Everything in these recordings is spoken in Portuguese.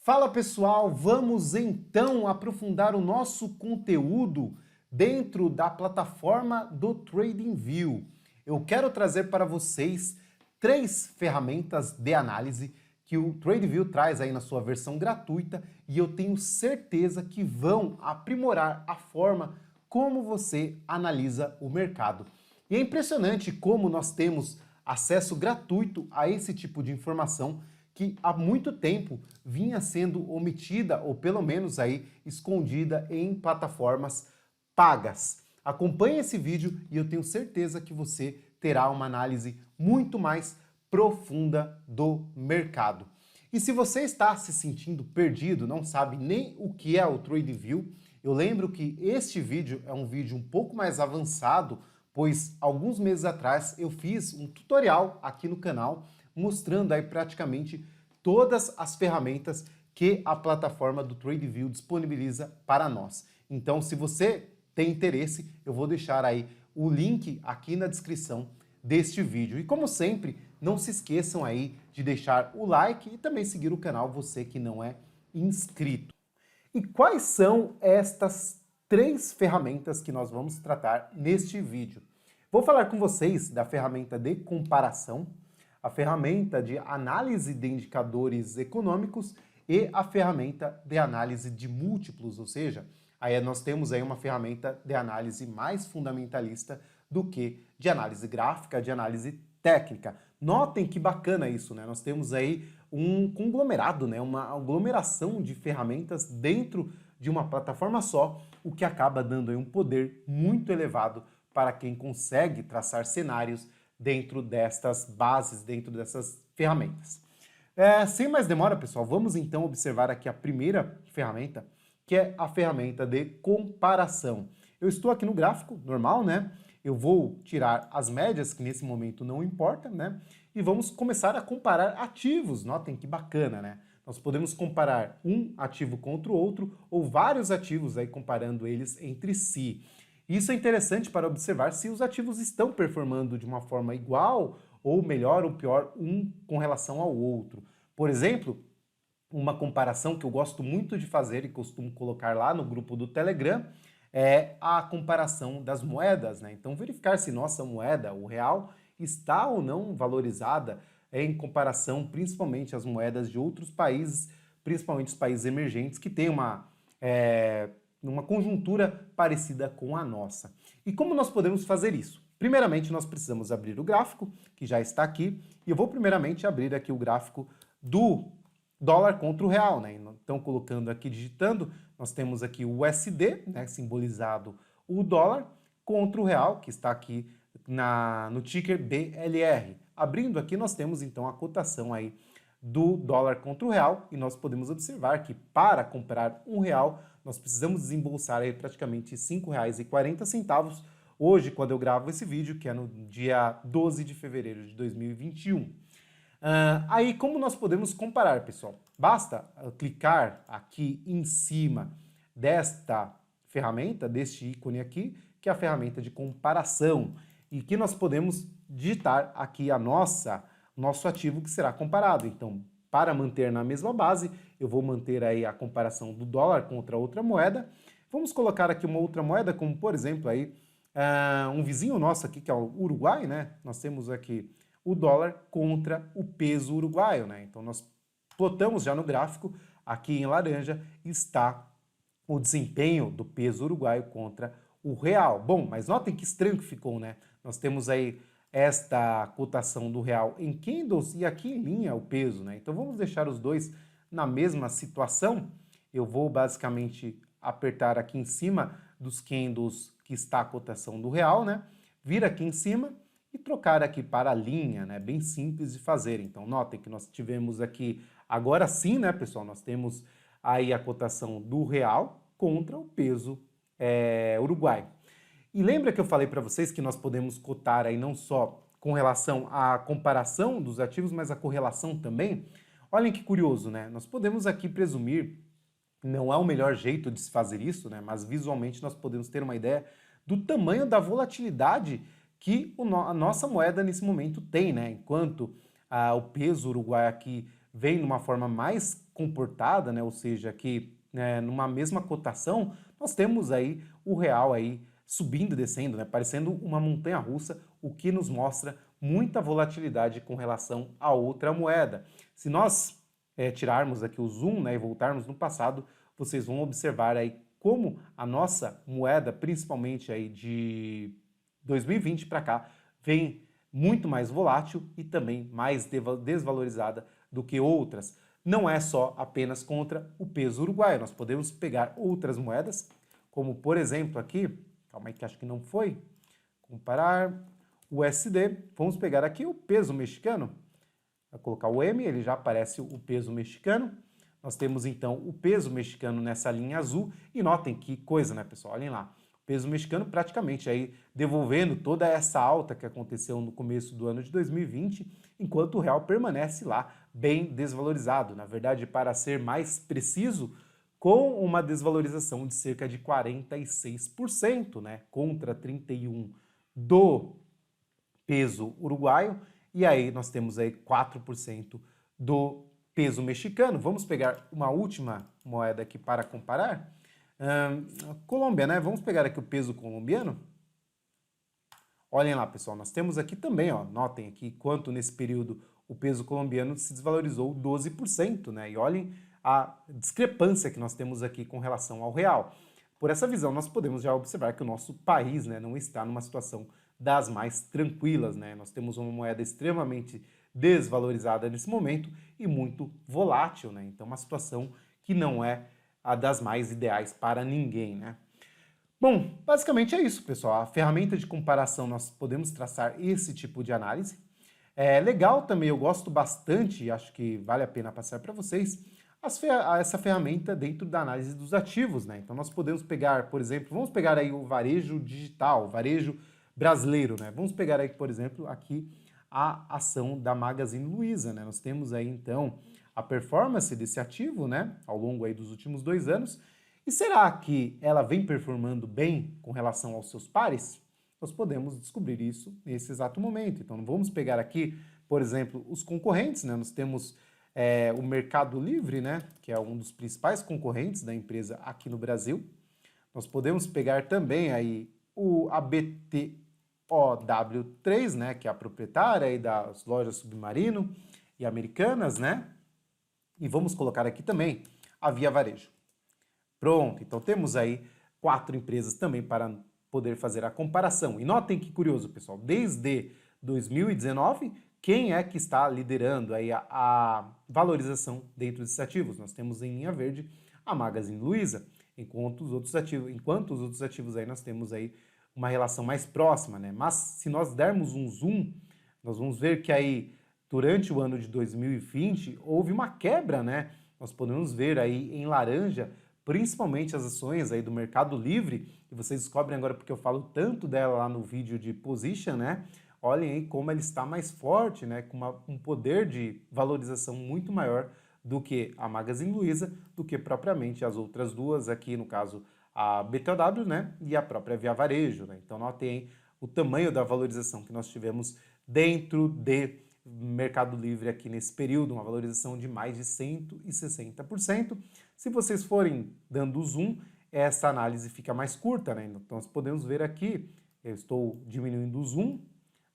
Fala pessoal, vamos então aprofundar o nosso conteúdo dentro da plataforma do TradingView. Eu quero trazer para vocês 3 ferramentas de análise que o TradingView traz aí na sua versão gratuita e eu tenho certeza que vão aprimorar a forma como você analisa o mercado. E é impressionante como nós temos acesso gratuito a esse tipo de informação que há muito tempo vinha sendo omitida ou pelo menos aí escondida em plataformas pagas. Acompanhe esse vídeo e eu tenho certeza que você terá uma análise muito mais profunda do mercado. E se você está se sentindo perdido, não sabe nem o que é o TradingView, eu lembro que este vídeo é um vídeo um pouco mais avançado, pois alguns meses atrás eu fiz um tutorial aqui no canal mostrando aí praticamente todas as ferramentas que a plataforma do TradingView disponibiliza para nós. Então, se você tem interesse, eu vou deixar aí o link aqui na descrição deste vídeo. E como sempre, não se esqueçam aí de deixar o like e também seguir o canal, você que não é inscrito. E quais são estas 3 ferramentas que nós vamos tratar neste vídeo? Vou falar com vocês da ferramenta de comparação, a ferramenta de análise de indicadores econômicos e a ferramenta de análise de múltiplos, ou seja, aí nós temos aí uma ferramenta de análise mais fundamentalista do que de análise gráfica, de análise técnica. Notem que bacana isso, né? Nós temos aí um conglomerado, né? Uma aglomeração de ferramentas dentro de uma plataforma só, o que acaba dando aí um poder muito elevado para quem consegue traçar cenários dentro destas bases, dentro dessas ferramentas. Sem mais demora, pessoal, vamos então observar aqui a primeira ferramenta, que é a ferramenta de comparação. Eu estou aqui no gráfico normal, né? Eu vou tirar as médias, que nesse momento não importa, né? E vamos começar a comparar ativos. Notem que bacana, né? Nós podemos comparar um ativo contra o outro ou vários ativos aí comparando eles entre si. Isso é interessante para observar se os ativos estão performando de uma forma igual ou melhor ou pior um com relação ao outro. Por exemplo, uma comparação que eu gosto muito de fazer e costumo colocar lá no grupo do Telegram é a comparação das moedas, né? Então verificar se nossa moeda, o real, está ou não valorizada em comparação principalmente às moedas de outros países, principalmente os países emergentes que têm uma conjuntura parecida com a nossa. E como nós podemos fazer isso? Primeiramente, nós precisamos abrir o gráfico, que já está aqui, e eu vou primeiramente abrir aqui o gráfico do dólar contra o real, né? Então, colocando aqui, digitando, nós temos aqui o USD, né, simbolizado o dólar, contra o real, que está aqui no ticker BLR. Abrindo aqui, nós temos então a cotação aí do dólar contra o real, e nós podemos observar que para comprar um real, nós precisamos desembolsar aí praticamente R$ 5,40, hoje, quando eu gravo esse vídeo, que é no dia 12 de fevereiro de 2021. Aí, como nós podemos comparar, pessoal? Basta clicar aqui em cima desta ferramenta, deste ícone aqui, que é a ferramenta de comparação, e que nós podemos digitar aqui nosso ativo que será comparado. Então, para manter na mesma base, eu vou manter aí a comparação do dólar contra outra moeda. Vamos colocar aqui uma outra moeda, como por exemplo aí, um vizinho nosso aqui, que é o Uruguai, né? Nós temos aqui o dólar contra o peso uruguaio, né? Então nós plotamos já no gráfico, aqui em laranja, está o desempenho do peso uruguaio contra o real. Bom, mas notem que estranho que ficou, né? Nós temos aí esta cotação do real em candles e aqui em linha o peso, né? Então vamos deixar os dois na mesma situação. Eu vou basicamente apertar aqui em cima dos candles que está a cotação do real, né? Vir aqui em cima e trocar aqui para a linha, né? Bem simples de fazer. Então notem que nós tivemos aqui, agora sim, né, pessoal? Nós temos aí a cotação do real contra o peso uruguai. E lembra que eu falei para vocês que nós podemos cotar aí não só com relação à comparação dos ativos, mas a correlação também? Olhem que curioso, né? Nós podemos aqui presumir, não é o melhor jeito de se fazer isso, né? Mas visualmente nós podemos ter uma ideia do tamanho da volatilidade que a nossa moeda nesse momento tem, né? Enquanto o peso uruguai aqui vem numa forma mais comportada, né, ou seja, que numa mesma cotação, nós temos aí o real aí subindo e descendo, né, parecendo uma montanha-russa, o que nos mostra muita volatilidade com relação a outra moeda. Se nós tirarmos aqui o zoom, né, e voltarmos no passado, vocês vão observar aí como a nossa moeda, principalmente aí de 2020 para cá, vem muito mais volátil e também mais desvalorizada do que outras. Não é só apenas contra o peso uruguaio, nós podemos pegar outras moedas, como por exemplo aqui, calma aí que acho que não foi, comparar o USD, vamos pegar aqui o peso mexicano, vai colocar o M, ele já aparece o peso mexicano. Nós temos então o peso mexicano nessa linha azul e notem que coisa, né, pessoal? Olhem lá. O peso mexicano praticamente aí devolvendo toda essa alta que aconteceu no começo do ano de 2020, enquanto o real permanece lá bem desvalorizado. Na verdade, para ser mais preciso, com uma desvalorização de cerca de 46%, né, contra 31% do peso uruguaio, e aí nós temos aí 4% do peso mexicano. Vamos pegar uma última moeda aqui para comparar. Colômbia, né? Vamos pegar aqui o peso colombiano. Olhem lá, pessoal, nós temos aqui também, ó, notem aqui quanto nesse período o peso colombiano se desvalorizou 12%, né? E olhem a discrepância que nós temos aqui com relação ao real. Por essa visão, nós podemos já observar que o nosso país, né, não está numa situação das mais tranquilas, né? Nós temos uma moeda extremamente desvalorizada nesse momento e muito volátil, né? Então, uma situação que não é a das mais ideais para ninguém, né? Bom, basicamente é isso, pessoal. A ferramenta de comparação, nós podemos traçar esse tipo de análise. É legal também, eu gosto bastante, acho que vale a pena passar para vocês, essa ferramenta dentro da análise dos ativos, né? Então, nós podemos pegar, por exemplo, vamos pegar aí o varejo digital, o varejo brasileiro, né? Vamos pegar aí, por exemplo, aqui a ação da Magazine Luiza, né? Nós temos aí, então, a performance desse ativo, né? Ao longo aí dos últimos 2 anos. E será que ela vem performando bem com relação aos seus pares? Nós podemos descobrir isso nesse exato momento. Então, vamos pegar aqui, por exemplo, os concorrentes, né? Nós temos o Mercado Livre, né? Que é um dos principais concorrentes da empresa aqui no Brasil. Nós podemos pegar também aí o ABTOW3, né, que é a proprietária aí das lojas Submarino e Americanas, né? E vamos colocar aqui também a Via Varejo. Pronto, então temos aí 4 empresas também para poder fazer a comparação. E notem que curioso, pessoal, desde 2019, quem é que está liderando aí a valorização dentro desses ativos? Nós temos em linha verde a Magazine Luiza, enquanto os outros ativos aí nós temos aí uma relação mais próxima, né? Mas se nós dermos um zoom, nós vamos ver que aí durante o ano de 2020 houve uma quebra, né? Nós podemos ver aí em laranja, principalmente as ações aí do Mercado Livre, e vocês descobrem agora porque eu falo tanto dela lá no vídeo de Position, né? Olhem aí como ela está mais forte, né? Com um poder de valorização muito maior do que a Magazine Luiza, do que propriamente as outras duas aqui, no caso a BTOW, né, e a própria Via Varejo, né? Então notem o tamanho da valorização que nós tivemos dentro de Mercado Livre aqui nesse período, uma valorização de mais de 160%. Se vocês forem dando zoom, essa análise fica mais curta, né? Então nós podemos ver aqui, eu estou diminuindo o zoom,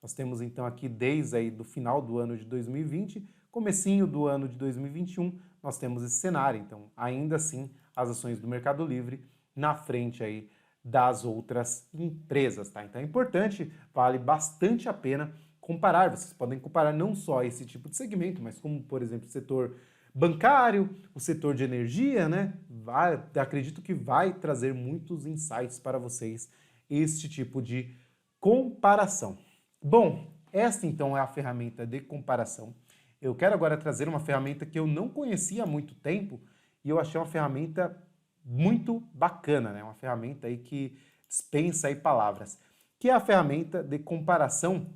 nós temos então aqui desde aí do final do ano de 2020, comecinho do ano de 2021, nós temos esse cenário. Então, ainda assim, as ações do Mercado Livre na frente aí das outras empresas, tá? Então é importante, vale bastante a pena comparar. Vocês podem comparar não só esse tipo de segmento, mas como, por exemplo, o setor bancário, o setor de energia, né? Acredito que vai trazer muitos insights para vocês este tipo de comparação. Bom, esta então é a ferramenta de comparação. Eu quero agora trazer uma ferramenta que eu não conhecia há muito tempo e eu achei uma ferramenta muito bacana, né? Uma ferramenta aí que dispensa aí palavras, que é a ferramenta de comparação,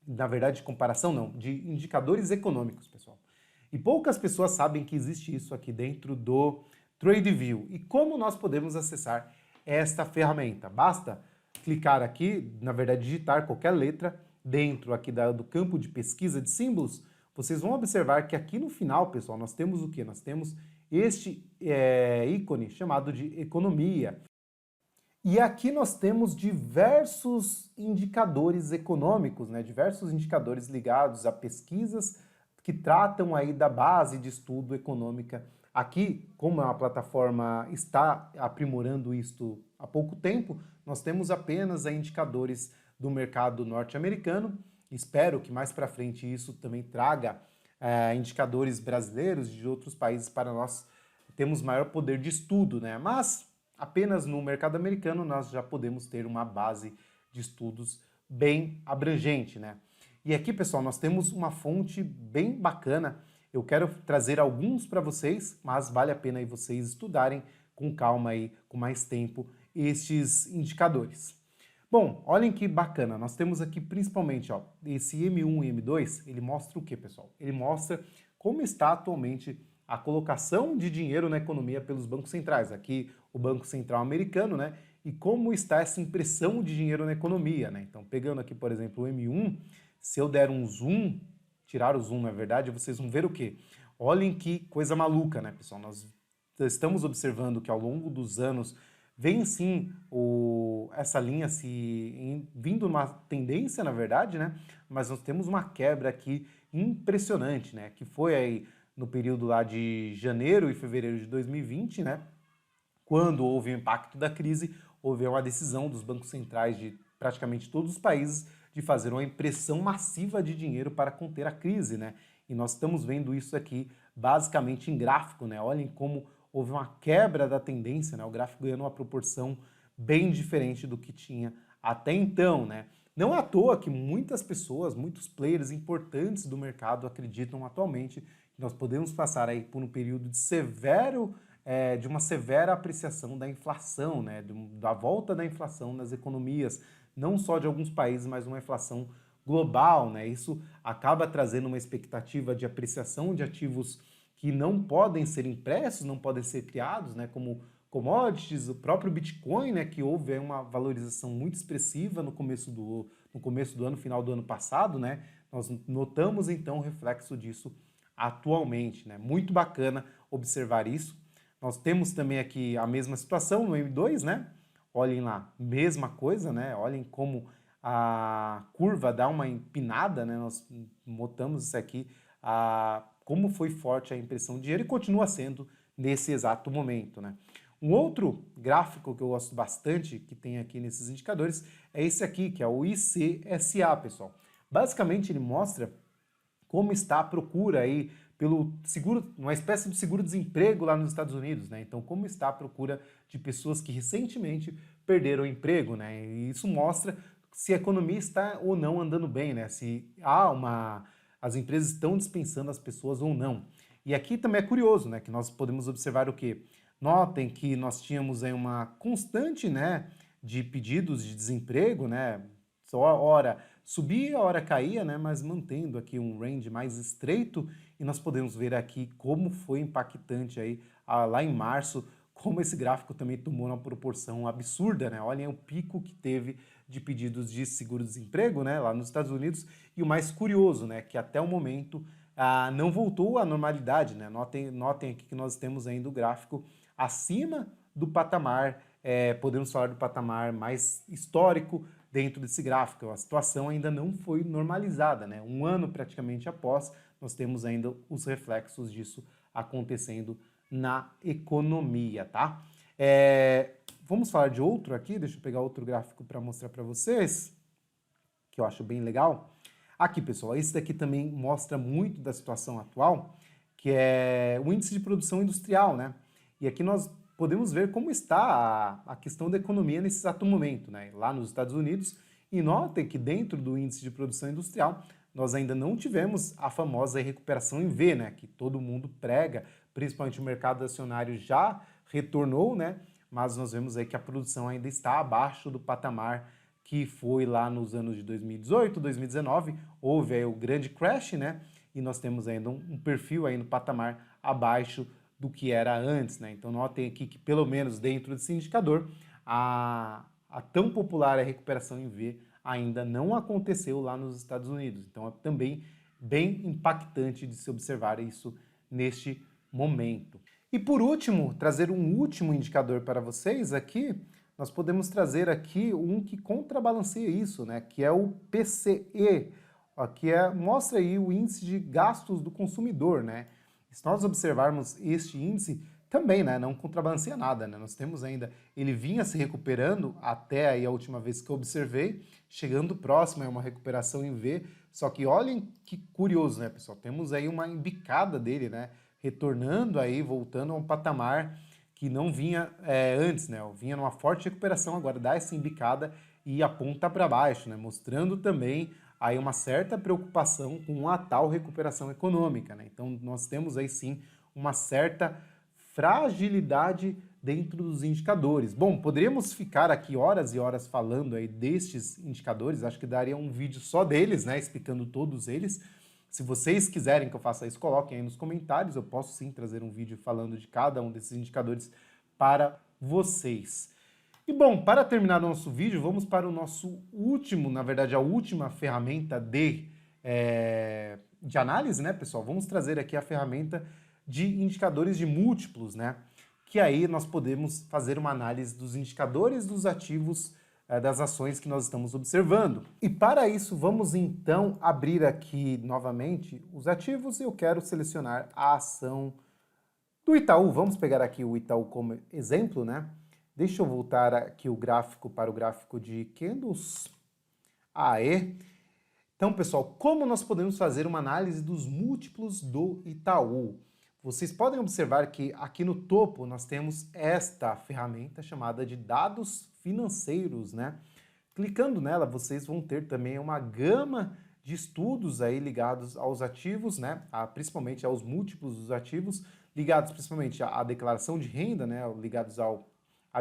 na verdade, de comparação não, de indicadores econômicos, pessoal. E poucas pessoas sabem que existe isso aqui dentro do TradeView. E como nós podemos acessar esta ferramenta? Basta clicar aqui, na verdade, digitar qualquer letra dentro aqui do campo de pesquisa de símbolos, vocês vão observar que aqui no final, pessoal, nós temos o quê? Nós temos este ícone chamado de economia. E aqui nós temos diversos indicadores econômicos, né? Diversos indicadores ligados a pesquisas que tratam aí da base de estudo econômica. Aqui, como a plataforma está aprimorando isto há pouco tempo, nós temos apenas indicadores do mercado norte-americano. Espero que mais para frente isso também traga indicadores brasileiros de outros países para nós termos maior poder de estudo, né? Mas apenas no mercado americano nós já podemos ter uma base de estudos bem abrangente, né? E aqui, pessoal, nós temos uma fonte bem bacana. Eu quero trazer alguns para vocês, mas vale a pena aí vocês estudarem com calma aí, com mais tempo, estes indicadores. Bom, olhem que bacana, nós temos aqui principalmente, ó, esse M1 e M2, ele mostra o que, pessoal? Ele mostra como está atualmente a colocação de dinheiro na economia pelos bancos centrais, aqui o Banco Central americano, né? E como está essa impressão de dinheiro na economia, né? Então, pegando aqui, por exemplo, o M1, se eu der um zoom, tirar o zoom, na verdade, vocês vão ver o quê? Olhem que coisa maluca, né, pessoal? Nós estamos observando que ao longo dos anos vem sim essa linha vindo uma tendência, na verdade, né? Mas nós temos uma quebra aqui impressionante, né? Que foi aí no período lá de janeiro e fevereiro de 2020, né? Quando houve o impacto da crise, houve uma decisão dos bancos centrais de praticamente todos os países de fazer uma impressão massiva de dinheiro para conter a crise, né? E nós estamos vendo isso aqui basicamente em gráfico, né? Olhem como houve uma quebra da tendência, né? O gráfico ganhando uma proporção bem diferente do que tinha até então, né? Não é à toa que muitas pessoas, muitos players importantes do mercado acreditam atualmente que nós podemos passar aí por um período de uma severa apreciação da inflação, né? Da volta da inflação nas economias, não só de alguns países, mas uma inflação global, né? Isso acaba trazendo uma expectativa de apreciação de ativos que não podem ser impressos, não podem ser criados, né, como commodities, o próprio Bitcoin, né, que houve uma valorização muito expressiva no começo do ano, final do ano passado, né? Nós notamos então o reflexo disso atualmente, né? Muito bacana observar isso. Nós temos também aqui a mesma situação no M2, né? Olhem lá, mesma coisa, né? Olhem como a curva dá uma empinada, né? Nós notamos isso aqui, como foi forte a impressão de dinheiro e continua sendo nesse exato momento, né? Um outro gráfico que eu gosto bastante, que tem aqui nesses indicadores, é esse aqui, que é o ICSA, pessoal. Basicamente, ele mostra como está a procura aí pelo seguro, uma espécie de seguro-desemprego lá nos Estados Unidos, né? Então, como está a procura de pessoas que recentemente perderam o emprego, né? E isso mostra se a economia está ou não andando bem, né? Se as empresas estão dispensando as pessoas ou não. E aqui também é curioso, né, que nós podemos observar o quê? Notem que nós tínhamos aí uma constante, né, de pedidos de desemprego, né? Só hora subia, hora caía, né, mas mantendo aqui um range mais estreito, e nós podemos ver aqui como foi impactante aí lá em março, como esse gráfico também tomou uma proporção absurda, né? Olhem o pico que teve de pedidos de seguro-desemprego, né, lá nos Estados Unidos, e o mais curioso, né, que até o momento não voltou à normalidade, né? Notem aqui que nós temos ainda o gráfico acima do patamar, podemos falar do patamar mais histórico dentro desse gráfico. A situação ainda não foi normalizada, né? Um ano praticamente após, nós temos ainda os reflexos disso acontecendo na economia, tá? Vamos falar de outro aqui, deixa eu pegar outro gráfico para mostrar para vocês, que eu acho bem legal. Aqui, pessoal, esse daqui também mostra muito da situação atual, que é o índice de produção industrial, né? E aqui nós podemos ver como está a questão da economia nesse exato momento, né? Lá nos Estados Unidos, e notem que dentro do índice de produção industrial, nós ainda não tivemos a famosa recuperação em V, né? Que todo mundo prega, principalmente o mercado acionário já retornou, né? Mas nós vemos aí que a produção ainda está abaixo do patamar que foi lá nos anos de 2018, 2019, houve aí o grande crash, né? E nós temos ainda um perfil aí no patamar abaixo do que era antes, né? Então notem aqui que pelo menos dentro desse indicador, a tão popular recuperação em V ainda não aconteceu lá nos Estados Unidos. Então também bem impactante de se observar isso neste momento. E por último, trazer um último indicador para vocês aqui, nós podemos trazer aqui um que contrabalanceia isso, né, que é o PCE, que mostra aí o índice de gastos do consumidor, né? Se nós observarmos este índice, também, né, não contrabalanceia nada, né? Nós temos ainda, ele vinha se recuperando até aí a última vez que eu observei, chegando próximo a uma recuperação em V, só que olhem que curioso, né, pessoal? Temos aí uma embicada dele, né, retornando aí, voltando a um patamar que não vinha antes, né? Vinha numa forte recuperação, agora dá essa embicada e aponta para baixo, né? Mostrando também aí uma certa preocupação com a tal recuperação econômica, né? Então nós temos aí sim uma certa fragilidade dentro dos indicadores. Bom, poderíamos ficar aqui horas e horas falando aí destes indicadores, acho que daria um vídeo só deles, né, explicando todos eles. Se vocês quiserem que eu faça isso, coloquem aí nos comentários, eu posso sim trazer um vídeo falando de cada um desses indicadores para vocês. E bom, para terminar o nosso vídeo, vamos para o nosso último, na verdade a última ferramenta de análise, né, pessoal? Vamos trazer aqui a ferramenta de indicadores de múltiplos, né? Que aí nós podemos fazer uma análise dos indicadores dos ativos das ações que nós estamos observando. E para isso, vamos então abrir aqui novamente os ativos e eu quero selecionar a ação do Itaú. Vamos pegar aqui o Itaú como exemplo, né? Deixa eu voltar aqui o gráfico para o gráfico de candles. Aê! Então, pessoal, como nós podemos fazer uma análise dos múltiplos do Itaú? Vocês podem observar que aqui no topo nós temos esta ferramenta chamada de dados financeiros, né? Clicando nela, vocês vão ter também uma gama de estudos aí ligados aos ativos, né? Principalmente aos múltiplos dos ativos, ligados principalmente à declaração de renda, né? Ligados ao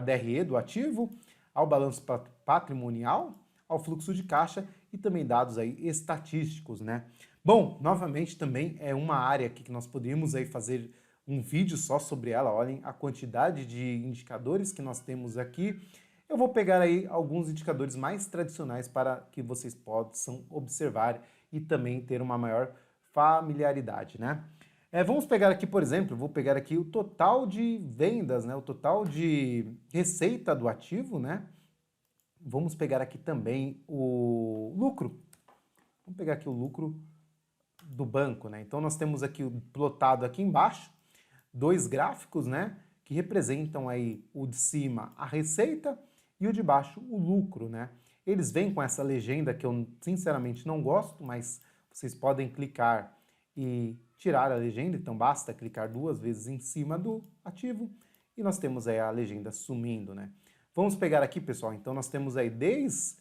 DRE do ativo, ao balanço patrimonial, ao fluxo de caixa e também dados aí estatísticos, né? Bom, novamente também é uma área aqui que nós podemos aí fazer um vídeo só sobre ela. Olhem a quantidade de indicadores que nós temos aqui. Eu vou pegar aí alguns indicadores mais tradicionais para que vocês possam observar e também ter uma maior familiaridade, né? Vamos pegar aqui, por exemplo, vou pegar aqui o total de vendas, né? O total de receita do ativo, né? Vamos pegar aqui também o lucro. Vamos pegar aqui o lucro do banco, né? Então nós temos aqui plotado aqui embaixo dois gráficos, né, que representam aí o de cima a receita e o de baixo o lucro, né? Eles vêm com essa legenda que eu sinceramente não gosto, mas vocês podem clicar e tirar a legenda, então basta clicar duas vezes em cima do ativo e nós temos aí a legenda sumindo, né? Vamos pegar aqui, pessoal, então nós temos aí desde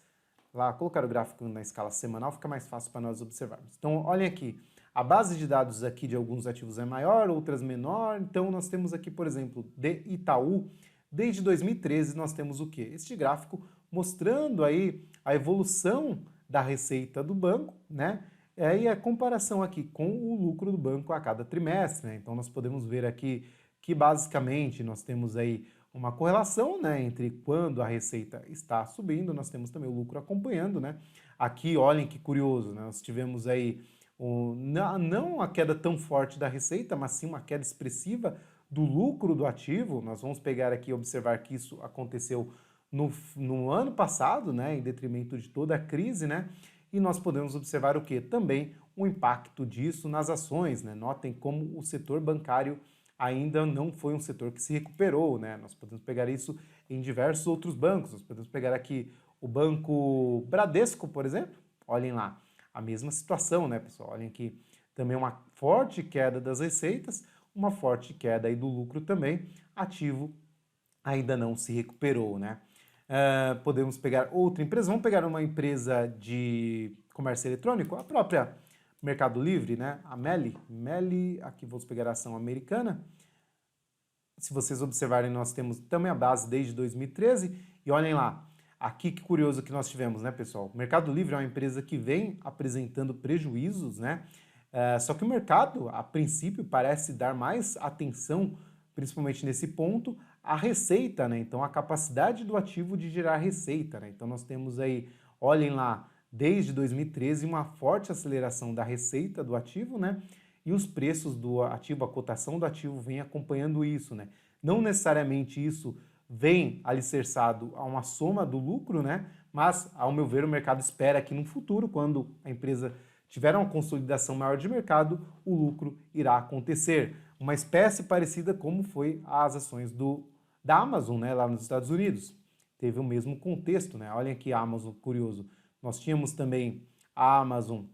lá, colocar o gráfico na escala semanal fica mais fácil para nós observarmos. Então, olhem aqui, a base de dados aqui de alguns ativos é maior, outras menor, então nós temos aqui, por exemplo, de Itaú, desde 2013 nós temos o quê? Este gráfico mostrando aí a evolução da receita do banco, né? E a comparação aqui com o lucro do banco a cada trimestre, né? Então nós podemos ver aqui que basicamente nós temos aí uma correlação, né, entre quando a receita está subindo, nós temos também o lucro acompanhando, né? Aqui, olhem que curioso, né? Nós tivemos aí não a queda tão forte da receita, mas sim uma queda expressiva do lucro do ativo. Nós vamos pegar aqui e observar que isso aconteceu no ano passado, né, em detrimento de toda a crise, né? E nós podemos observar o que? Também o impacto disso nas ações, né? Notem como o setor bancário ainda não foi um setor que se recuperou, né? Nós podemos pegar isso em diversos outros bancos. Nós podemos pegar aqui o Banco Bradesco, por exemplo. Olhem lá, a mesma situação, né, pessoal? Olhem aqui também uma forte queda das receitas, uma forte queda aí do lucro também. Ativo ainda não se recuperou, né? Podemos pegar outra empresa. Vamos pegar uma empresa de comércio eletrônico, a própria Mercado Livre, né? A Meli, aqui vamos pegar a ação americana. Se vocês observarem, nós temos também a base desde 2013 e olhem lá, aqui que curioso que nós tivemos, né, pessoal? O Mercado Livre é uma empresa que vem apresentando prejuízos, né? Só que o mercado, a princípio, parece dar mais atenção, principalmente nesse ponto, à receita, né? Então, a capacidade do ativo de gerar receita, né? Então, nós temos aí, olhem lá, desde 2013 uma forte aceleração da receita do ativo, né? E os preços do ativo, a cotação do ativo vem acompanhando isso, né? Não necessariamente isso vem alicerçado a uma soma do lucro, né? Mas, ao meu ver, o mercado espera que no futuro, quando a empresa tiver uma consolidação maior de mercado, o lucro irá acontecer. Uma espécie parecida como foi as ações da Amazon, né, lá nos Estados Unidos. Teve o mesmo contexto, né? Olhem aqui a Amazon, curioso. Nós tínhamos também a Amazon,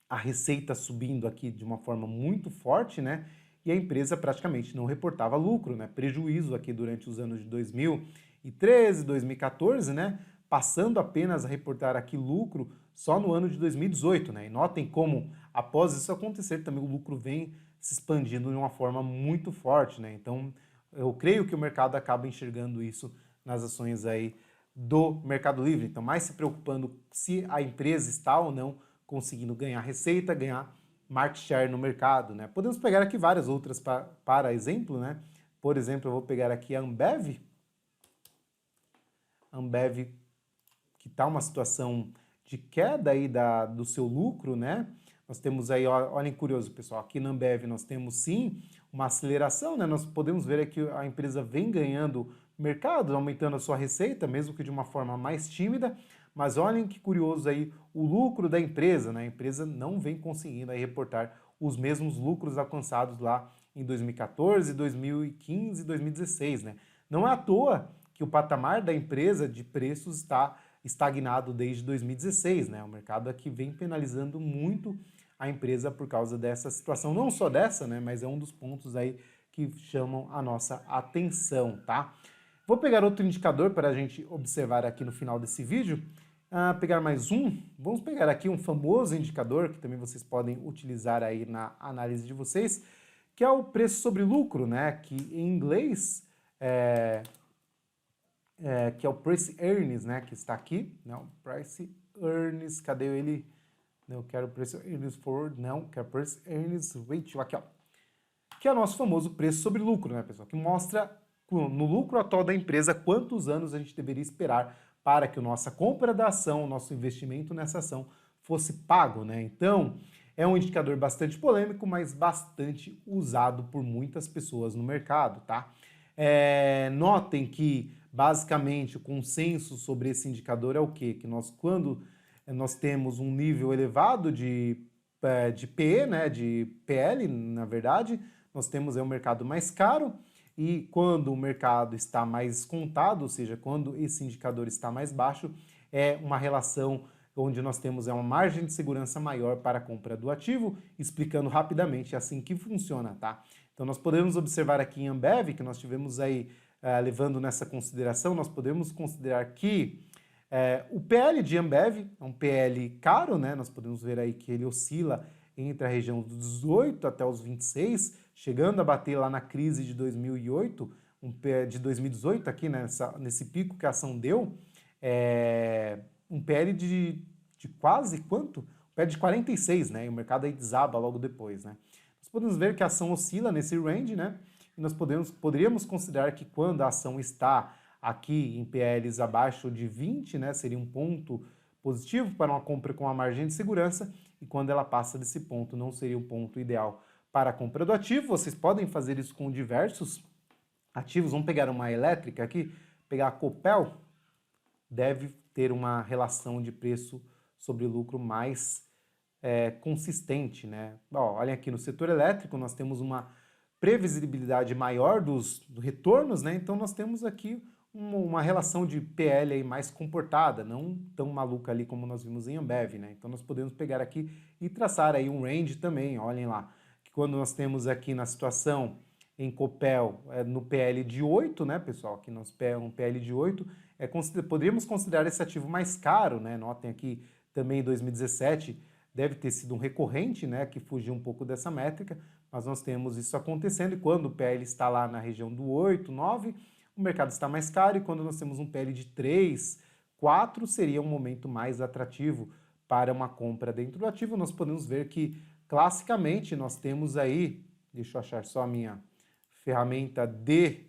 a receita subindo aqui de uma forma muito forte, né? E a empresa praticamente não reportava lucro, né? Prejuízo aqui durante os anos de 2013, 2014, né? Passando apenas a reportar aqui lucro só no ano de 2018, né? E notem como, após isso acontecer, também o lucro vem se expandindo de uma forma muito forte, né? Então, eu creio que o mercado acaba enxergando isso nas ações aí do Mercado Livre. Então, mais se preocupando se a empresa está ou não conseguindo ganhar receita, ganhar market share no mercado, né? Podemos pegar aqui várias outras para exemplo, né? Por exemplo, eu vou pegar aqui a Ambev. Ambev que está uma situação de queda aí do seu lucro, né? Nós temos aí, olhem curioso, pessoal, aqui na Ambev nós temos sim uma aceleração, né? Nós podemos ver aqui a empresa vem ganhando mercado, aumentando a sua receita, mesmo que de uma forma mais tímida, mas olhem que curioso aí o lucro da empresa, né? A empresa não vem conseguindo aí reportar os mesmos lucros alcançados lá em 2014, 2015 e 2016, né? Não é à toa que o patamar da empresa de preços está estagnado desde 2016, né? O mercado aqui vem penalizando muito a empresa por causa dessa situação, não só dessa, né? Mas é um dos pontos aí que chamam a nossa atenção, tá? Vou pegar outro indicador para a gente observar aqui no final desse vídeo. Pegar mais um, vamos pegar aqui um famoso indicador que também vocês podem utilizar aí na análise de vocês, que é o preço sobre lucro, né? Que em inglês que é o Price Earnings, né? Que está aqui, não, Price Earnings, cadê ele? Não quero Price Earnings Forward, não, quero Price Earnings Ratio, aqui ó, que é o nosso famoso preço sobre lucro, né, pessoal? Que mostra no lucro atual da empresa quantos anos a gente deveria esperar para que a nossa compra da ação, o nosso investimento nessa ação fosse pago, né? Então, é um indicador bastante polêmico, mas bastante usado por muitas pessoas no mercado, tá? Notem que, basicamente, o consenso sobre esse indicador é o quê? Que quando nós temos um nível elevado de PE, né, de PL, na verdade, nós temos um mercado mais caro, e quando o mercado está mais contado, ou seja, quando esse indicador está mais baixo, é uma relação onde nós temos uma margem de segurança maior para a compra do ativo, explicando rapidamente, é assim que funciona, tá? Então nós podemos observar aqui em Ambev, que nós tivemos aí, levando nessa consideração, nós podemos considerar que o PL de Ambev é um PL caro, né? Nós podemos ver aí que ele oscila entre a região dos 18 até os 26, chegando a bater lá na crise de 2008, de 2018 aqui, nesse pico que a ação deu, um PL de quase quanto? Um PL de 46, né? E o mercado aí desaba logo depois, né? Nós podemos ver que a ação oscila nesse range, né? E nós poderíamos considerar que quando a ação está aqui em PLs abaixo de 20, né, seria um ponto positivo para uma compra com a margem de segurança, e quando ela passa desse ponto não seria um ponto ideal para a compra do ativo. Vocês podem fazer isso com diversos ativos. Vamos pegar uma elétrica aqui, pegar a Copel, deve ter uma relação de preço sobre lucro mais consistente, né? Olhem aqui no setor elétrico, nós temos uma previsibilidade maior dos retornos, né? Então nós temos aqui uma relação de PL aí mais comportada, não tão maluca ali como nós vimos em Ambev, né? Então nós podemos pegar aqui e traçar aí um range também, olhem lá, que quando nós temos aqui na situação em Copel, no PL de 8, né, pessoal, aqui nós pegamos um PL de 8, poderíamos considerar esse ativo mais caro, né? Notem aqui também em 2017 deve ter sido um recorrente, né, que fugiu um pouco dessa métrica, mas nós temos isso acontecendo, e quando o PL está lá na região do 8, 9, o mercado está mais caro, e quando nós temos um PL de 3, 4, seria um momento mais atrativo para uma compra dentro do ativo. Nós podemos ver que, classicamente, nós temos aí, deixa eu achar só a minha ferramenta de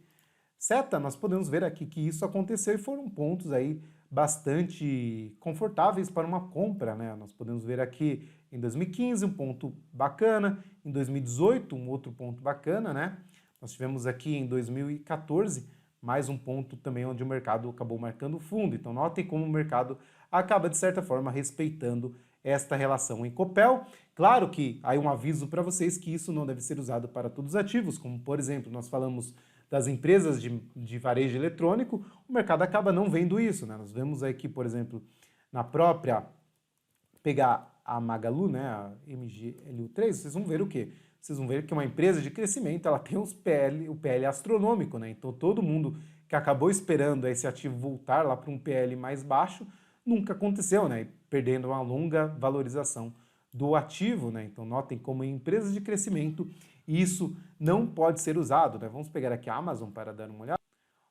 seta, nós podemos ver aqui que isso aconteceu e foram pontos aí bastante confortáveis para uma compra, né? Nós podemos ver aqui em 2015 um ponto bacana, em 2018 um outro ponto bacana, né? Nós tivemos aqui em 2014 mais um ponto também onde o mercado acabou marcando fundo. Então notem como o mercado acaba, de certa forma, respeitando esta relação em Copel. Claro que aí um aviso para vocês que isso não deve ser usado para todos os ativos, como por exemplo, nós falamos das empresas de varejo eletrônico, o mercado acaba não vendo isso, né? Nós vemos aqui, por exemplo, na própria, pegar a Magalu, né, a MGLU3, vocês vão ver o quê? Vocês vão ver que uma empresa de crescimento, ela tem o PL astronômico, né? Então todo mundo que acabou esperando esse ativo voltar lá para um PL mais baixo, nunca aconteceu, né? Perdendo uma longa valorização do ativo, né? Então notem como em empresas de crescimento isso não pode ser usado, né? Vamos pegar aqui a Amazon para dar uma olhada.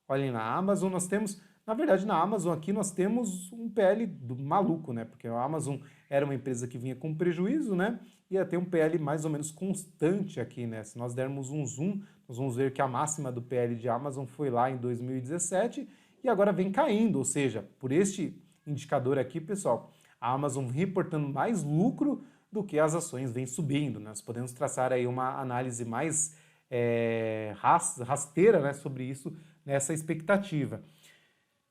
Olhem, na Amazon nós temos, na verdade na Amazon aqui nós temos um PL maluco, né? Porque a Amazon era uma empresa que vinha com prejuízo, né? Ia ter um PL mais ou menos constante aqui, né? Se nós dermos um zoom, nós vamos ver que a máxima do PL de Amazon foi lá em 2017 e agora vem caindo, ou seja, por este indicador aqui, pessoal, a Amazon reportando mais lucro do que as ações vêm subindo, né? Nós podemos traçar aí uma análise mais rasteira, né, sobre isso, nessa expectativa.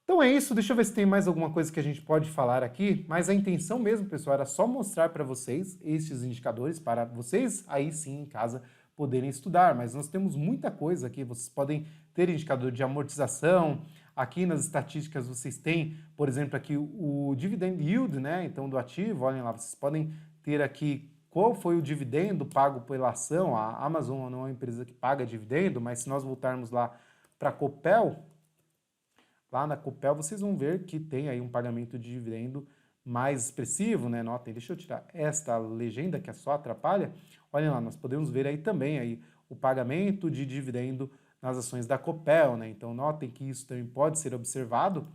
Então é isso, deixa eu ver se tem mais alguma coisa que a gente pode falar aqui, mas a intenção mesmo, pessoal, era só mostrar para vocês estes indicadores, para vocês aí sim em casa poderem estudar, mas nós temos muita coisa aqui, vocês podem ter indicador de amortização, aqui nas estatísticas vocês têm, por exemplo, aqui o dividend yield, né, então do ativo, olhem lá, vocês podem ter aqui qual foi o dividendo pago pela ação. A Amazon não é uma empresa que paga dividendo, mas se nós voltarmos lá para a Copel, lá na Copel vocês vão ver que tem aí um pagamento de dividendo mais expressivo, né? Notem, deixa eu tirar esta legenda que é só atrapalha. Olhem lá, nós podemos ver aí também aí o pagamento de dividendo nas ações da Copel, né? Então notem que isso também pode ser observado.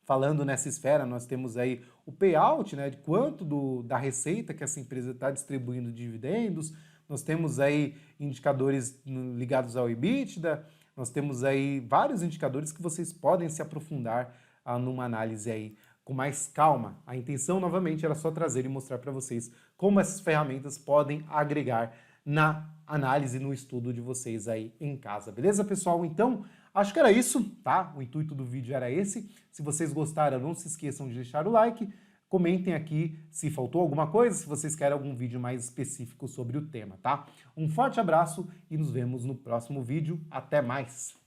Falando nessa esfera, nós temos aí o payout, né, de quanto da receita que essa empresa está distribuindo dividendos, nós temos aí indicadores ligados ao EBITDA, nós temos aí vários indicadores que vocês podem se aprofundar numa análise aí com mais calma. A intenção, novamente, era só trazer e mostrar para vocês como essas ferramentas podem agregar na análise, no estudo de vocês aí em casa. Beleza, pessoal? Então, acho que era isso, tá? O intuito do vídeo era esse. Se vocês gostaram, não se esqueçam de deixar o like. Comentem aqui se faltou alguma coisa, se vocês querem algum vídeo mais específico sobre o tema, tá? Um forte abraço e nos vemos no próximo vídeo. Até mais!